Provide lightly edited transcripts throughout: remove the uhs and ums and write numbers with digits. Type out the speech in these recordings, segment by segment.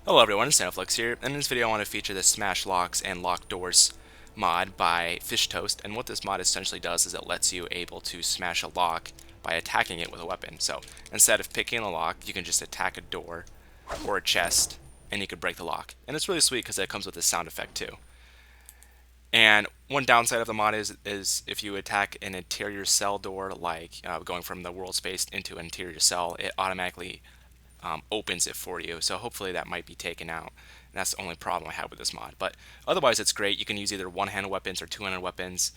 Hello everyone, it's Netflix here, and in this video I want to feature the Smash Locks and Lock Doors mod by Fishtoast, and what this mod essentially does is it lets you able to smash a lock by attacking it with a weapon. So instead of picking a lock, you can just attack a door or a chest, and you could break the lock. And it's really sweet because it comes with a sound effect too. And one downside of the mod is if you attack an interior cell door, like going from the world space into an interior cell, it automatically opens it for you. So hopefully that might be taken out. And that's the only problem I have with this mod. But otherwise, it's great. You can use either one-handed weapons or two-handed weapons.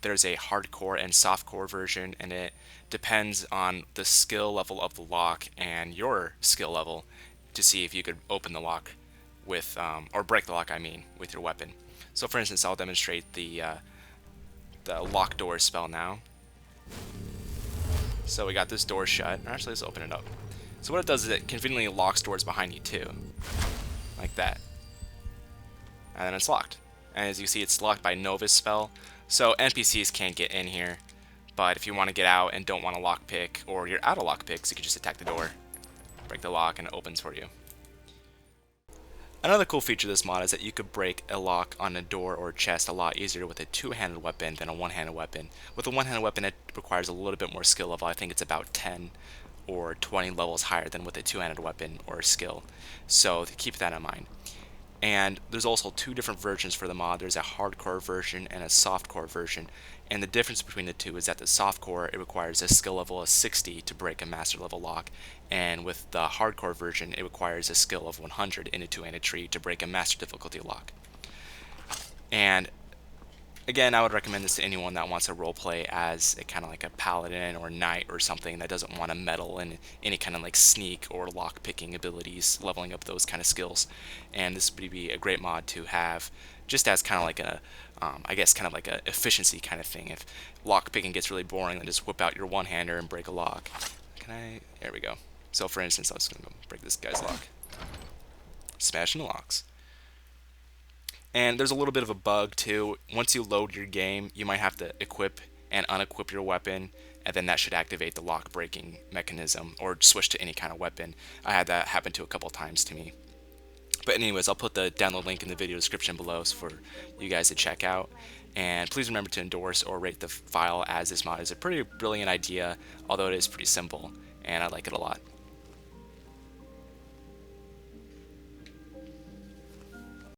There's a hardcore and softcore version, and it depends on the skill level of the lock and your skill level to see if you could open the lock with, or break the lock, I mean, with your weapon. So for instance, I'll demonstrate the lock door spell now. So we got this door shut. Actually, let's open it up. So what it does is it conveniently locks doors behind you too, like that. And then it's locked. And as you see, it's locked by Nova's spell. So NPCs can't get in here, but if you want to get out and don't want to lockpick, or you're out of lockpicks, you can just attack the door, break the lock, and it opens for you. Another cool feature of this mod is that you could break a lock on a door or a chest a lot easier with a two-handed weapon than a one-handed weapon. With a one-handed weapon, it requires a little bit more skill level. I think it's about 10 or 20 levels higher than with a two-handed weapon or skill. So keep that in mind. And there's also two different versions for the mod. There's a hardcore version and a softcore version. And the difference between the two is that the softcore, it requires a skill level of 60 to break a master level lock. And with the hardcore version, it requires a skill of 100 in a two-handed tree to break a master difficulty lock. And again, I would recommend this to anyone that wants to roleplay as a kind of like a paladin or knight or something that doesn't want to meddle in any kind of like sneak or lock picking abilities, leveling up those kind of skills. And this would be a great mod to have just as kind of like a, I guess kind of like a efficiency kind of thing. If lock picking gets really boring, then just whip out your one-hander and break a lock. There we go. So for instance, I was going to go break this guy's lock. Smashing the locks. And there's a little bit of a bug too. Once you load your game, you might have to equip and unequip your weapon, and then that should activate the lock breaking mechanism or switch to any kind of weapon. I had that happen to a couple times to me. But anyways, I'll put the download link in the video description below for you guys to check out. And please remember to endorse or rate the file, as this mod is a pretty brilliant idea, although it is pretty simple, and I like it a lot.